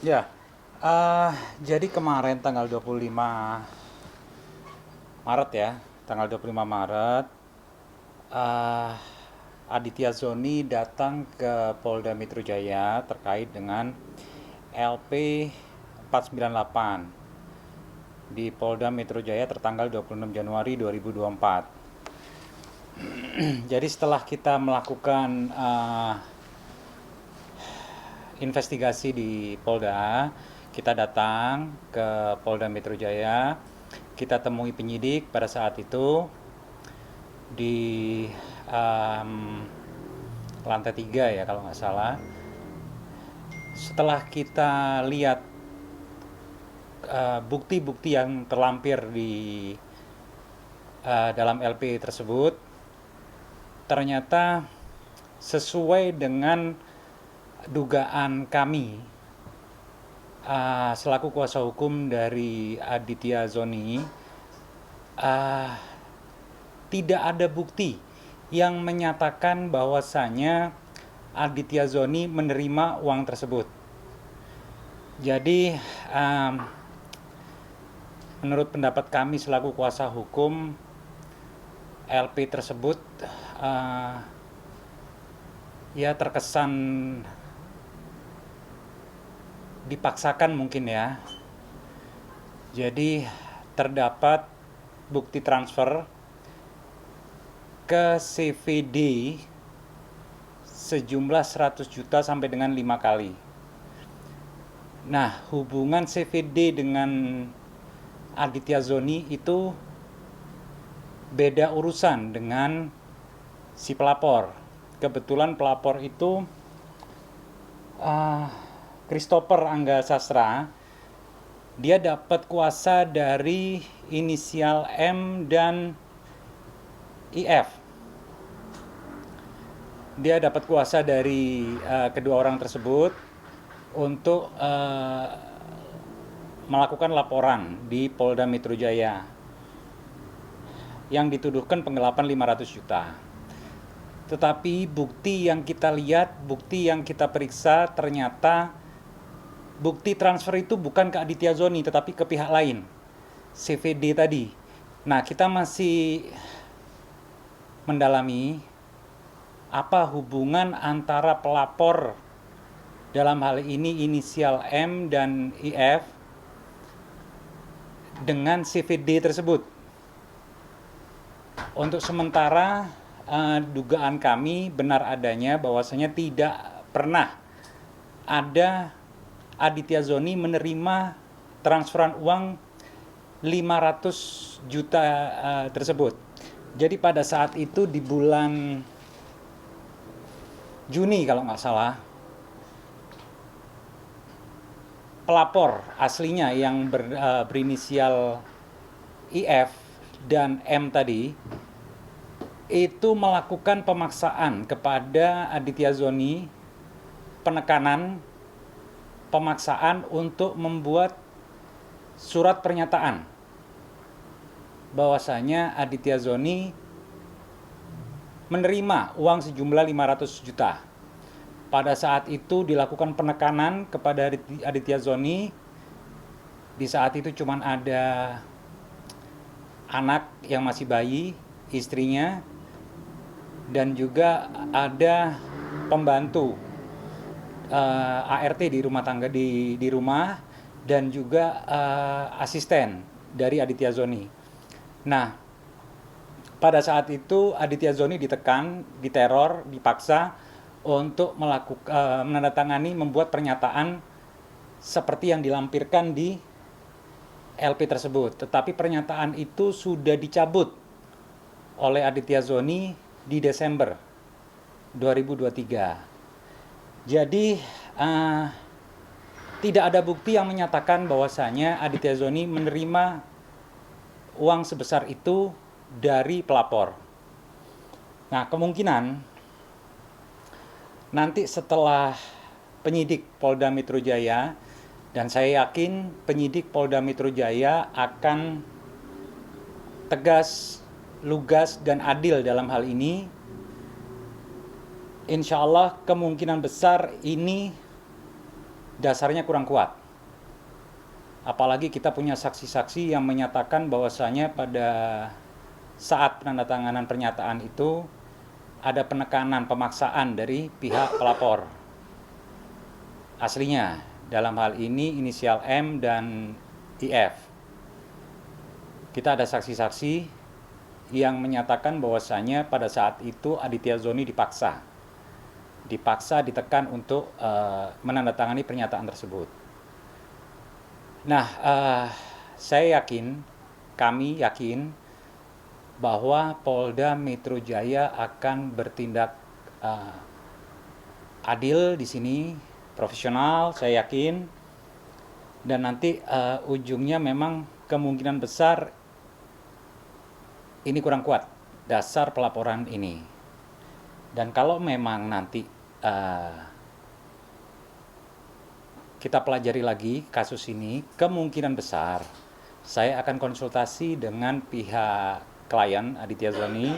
Ya, eh, jadi kemarin tanggal 25 Maret ya, tanggal 25 Maret, eh, Aditya Zoni datang ke Polda Metro Jaya terkait dengan LP 498 di Polda Metro Jaya tertanggal 26 Januari 2024. Jadi setelah kita melakukan investigasi di Polda, kita datang ke Polda Metro Jaya, kita temui penyidik pada saat itu di um, lantai 3 ya kalau nggak salah. Setelah kita lihat bukti-bukti yang terlampir di dalam LP tersebut, ternyata sesuai dengan dugaan kami selaku kuasa hukum dari Aditya Zoni, uh, tidak ada bukti yang menyatakan bahwasanya Aditya Zoni menerima uang tersebut. Jadi menurut pendapat kami selaku kuasa hukum, LP tersebut uh, ya terkesan dipaksakan mungkin ya. Jadi terdapat bukti transfer ke CVD sejumlah 100 juta sampai dengan 5 kali. Nah, hubungan CVD dengan Aditya Zoni itu beda urusan dengan si pelapor. Kebetulan pelapor itu Christopher Angga Sastra. Dia dapat kuasa dari inisial M dan IF. Dia dapat kuasa dari kedua orang tersebut untuk melakukan laporan di Polda Metro Jaya yang dituduhkan penggelapan 500 juta. Tetapi bukti yang kita lihat, bukti yang kita periksa, ternyata bukti transfer itu bukan ke Aditya Zoni tetapi ke pihak lain, CVD tadi. Nah, kita masih mendalami apa hubungan antara pelapor dalam hal ini inisial M dan IF dengan CVD tersebut. Untuk sementara dugaan kami benar adanya bahwasanya tidak pernah ada Aditya Zoni menerima transferan uang 500 juta tersebut. Jadi pada saat itu di bulan Juni kalau nggak salah, pelapor aslinya yang berinisial IF dan M tadi itu melakukan pemaksaan kepada Aditya Zoni, penekanan, pemaksaan untuk membuat surat pernyataan bahwasanya Aditya Zoni menerima uang sejumlah 500 juta. Pada saat itu dilakukan penekanan kepada Aditya Zoni. Di saat itu cuma ada anak yang masih bayi, istrinya, dan juga ada pembantu ART di rumah tangga di rumah, dan juga asisten dari Aditya Zoni. Nah, pada saat itu Aditya Zoni ditekan, diteror, dipaksa untuk melakukan menandatangani, membuat pernyataan seperti yang dilampirkan di LP tersebut. Tetapi pernyataan itu sudah dicabut oleh Aditya Zoni di Desember 2023. Jadi tidak ada bukti yang menyatakan bahwasanya Aditya Zoni menerima uang sebesar itu dari pelapor. Nah, kemungkinan nanti setelah penyidik Polda Metro Jaya, dan saya yakin penyidik Polda Metro Jaya akan tegas, lugas, dan adil dalam hal ini. Insya Allah kemungkinan besar ini dasarnya kurang kuat. Apalagi kita punya saksi-saksi yang menyatakan bahwasanya pada saat penandatanganan pernyataan itu ada penekanan, pemaksaan dari pihak pelapor. Aslinya, dalam hal ini inisial M dan IF. Kita ada saksi-saksi yang menyatakan bahwasanya pada saat itu Aditya Zoni dipaksa ditekan untuk menandatangani pernyataan tersebut. Nah, saya yakin, kami yakin bahwa Polda Metro Jaya akan bertindak adil di sini, profesional, saya yakin. Dan nanti ujungnya memang kemungkinan besar ini kurang kuat dasar pelaporan ini. Dan kalau memang nanti kita pelajari lagi kasus ini, kemungkinan besar saya akan konsultasi dengan pihak klien Aditya Zoni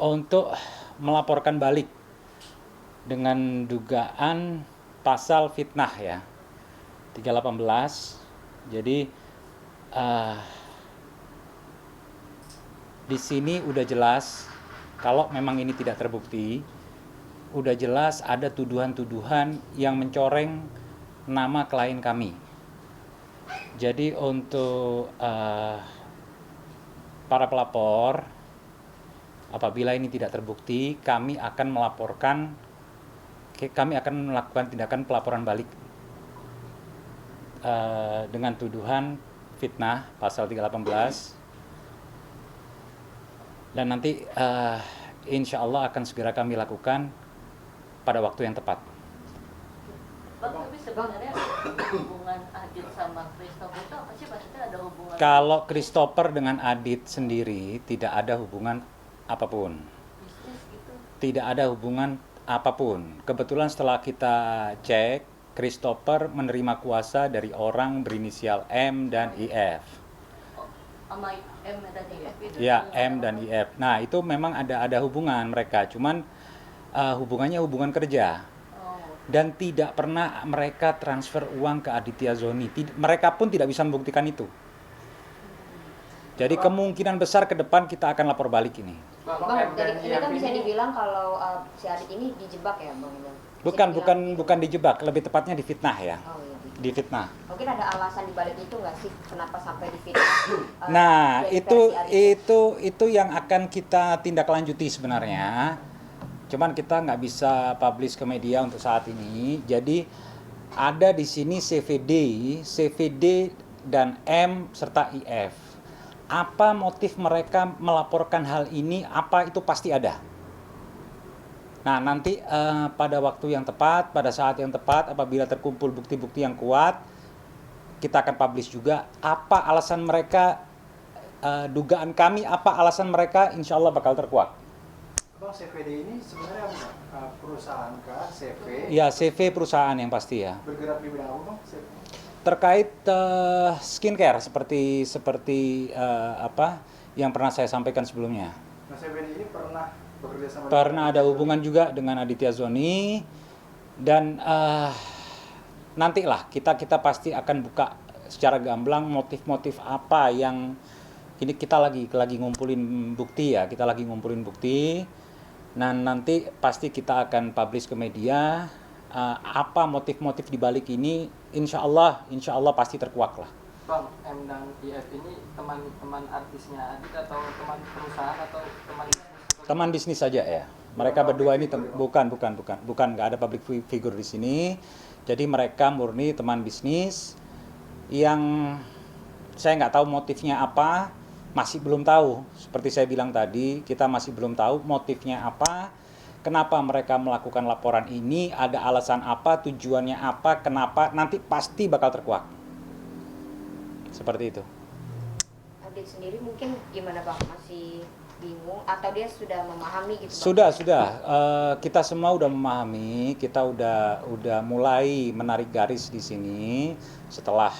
untuk melaporkan balik dengan dugaan pasal fitnah ya, 318. Jadi di sini udah jelas kalau memang ini tidak terbukti, udah jelas ada tuduhan-tuduhan yang mencoreng nama klien kami. Jadi untuk para pelapor, apabila ini tidak terbukti, kami akan melakukan tindakan pelaporan balik dengan tuduhan fitnah pasal 318. Dan nanti insya Allah akan segera kami lakukan pada waktu yang tepat. Bang, tapi sebenarnya hubungan Adit sama Christopher itu apa sih? Maksudnya ada hubungan? Kalau Christopher dengan Adit sendiri tidak ada hubungan apapun. Bisnis gitu? Tidak ada hubungan apapun. Kebetulan setelah kita cek, Christopher menerima kuasa dari orang berinisial M dan IF. Oh, sama M dan IF itu? Ya, M dan IF. Nah, itu memang ada hubungan mereka, cuman hubungannya hubungan kerja. Dan tidak pernah mereka transfer uang ke Aditya Zoni. Mereka pun tidak bisa membuktikan itu. Jadi kemungkinan besar ke depan kita akan lapor balik ini. Bang, dari ini kan bisa dibilang kalau si Adit ini dijebak ya, Bang? Bukan dijebak, lebih tepatnya difitnah ya. Oh, iya. Difitnah. Mungkin ada alasan di balik itu nggak sih kenapa sampai difitnah? Nah, itu yang akan kita tindak lanjuti sebenarnya. Cuman kita nggak bisa publish ke media untuk saat ini. Jadi ada di sini CVD dan M serta IF. Apa motif mereka melaporkan hal ini? Apa itu pasti ada. Nah, nanti pada waktu yang tepat, pada saat yang tepat, apabila terkumpul bukti-bukti yang kuat, kita akan publish juga apa alasan mereka, dugaan kami, apa alasan mereka, insya Allah bakal terkuat. Bang, CVD ini sebenarnya perusahaan kah? CV? Ya, CV perusahaan yang pasti ya. Bergerak di bidang apa, Bang? CV? Terkait skincare seperti apa yang pernah saya sampaikan sebelumnya. Nah, CVD ini pernah bekerja sama Pernah ada hubungan juga dengan Aditya Zoni, dan nantilah kita pasti akan buka secara gamblang motif-motif apa yang ini kita lagi ngumpulin bukti ya, kita lagi ngumpulin bukti. Nah, nanti pasti kita akan publish ke media apa motif-motif di balik ini, insya Allah pasti terkuak lah. Bang, M dan IF ini teman-teman artisnya Adit atau teman perusahaan atau teman bisnis? Teman bisnis saja ya. Mereka berdua ini bukan, nggak ada public figure di sini. Jadi mereka murni teman bisnis yang saya nggak tahu motifnya apa, masih belum tahu. Seperti saya bilang tadi, kita masih belum tahu motifnya apa, kenapa mereka melakukan laporan ini, ada alasan apa, tujuannya apa, kenapa, nanti pasti bakal terkuak. Seperti itu. Adit sendiri mungkin gimana, Bang? Masih bingung atau dia sudah memahami gitu, Sudah. Bang? Kita semua udah memahami, kita udah mulai menarik garis di sini setelah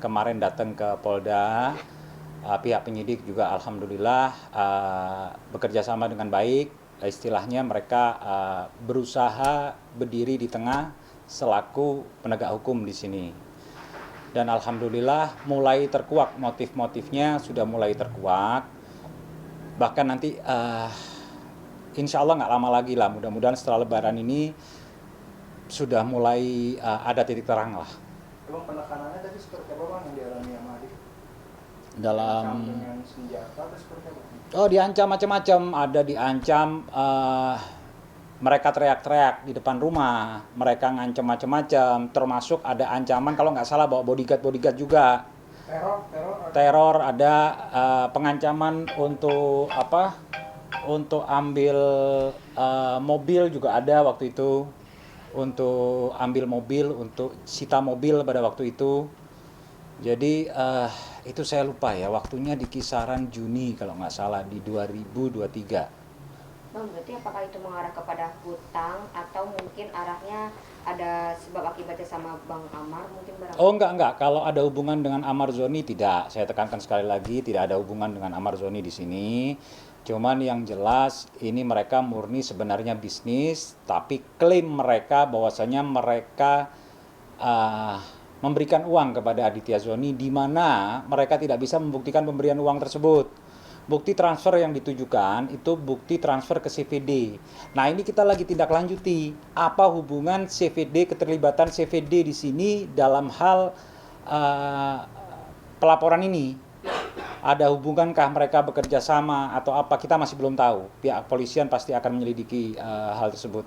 kemarin datang ke Polda. Pihak penyidik juga alhamdulillah bekerja sama dengan baik. Istilahnya mereka berusaha berdiri di tengah selaku penegak hukum di sini. Dan alhamdulillah mulai terkuak motif-motifnya, sudah mulai terkuak. Bahkan nanti insya Allah nggak lama lagi lah, mudah-mudahan setelah Lebaran ini sudah mulai ada titik terang lah. Emang penekanannya tadi seperti apa bang yang dialami sama adik? Dalam Dengan senjata atau seperti apa? Oh, diancam macam-macam, ada diancam mereka teriak-teriak di depan rumah, mereka ngancam macam-macam, termasuk ada ancaman kalau nggak salah bawa bodyguard juga. Teror ada pengancaman untuk apa? Untuk ambil mobil juga ada waktu itu, untuk ambil mobil, untuk sita mobil pada waktu itu. Jadi itu saya lupa ya, waktunya di kisaran Juni kalau nggak salah di 2023. Bang, berarti apakah itu mengarah kepada hutang atau mungkin arahnya ada sebab akibatnya sama Bang Amar mungkin barang? Oh enggak, kalau ada hubungan dengan Amar Zoni tidak. Saya tekankan sekali lagi tidak ada hubungan dengan Amar Zoni di sini. Cuman yang jelas ini mereka murni sebenarnya bisnis, tapi klaim mereka bahwasanya mereka memberikan uang kepada Aditya Zoni di mana mereka tidak bisa membuktikan pemberian uang tersebut. Bukti transfer yang ditujukan itu bukti transfer ke CVD. Nah, ini kita lagi tindak lanjuti. Apa hubungan CVD, keterlibatan CVD di sini dalam hal pelaporan ini? Ada hubungankah mereka bekerja sama atau apa? Kita masih belum tahu. Pihak kepolisian pasti akan menyelidiki hal tersebut.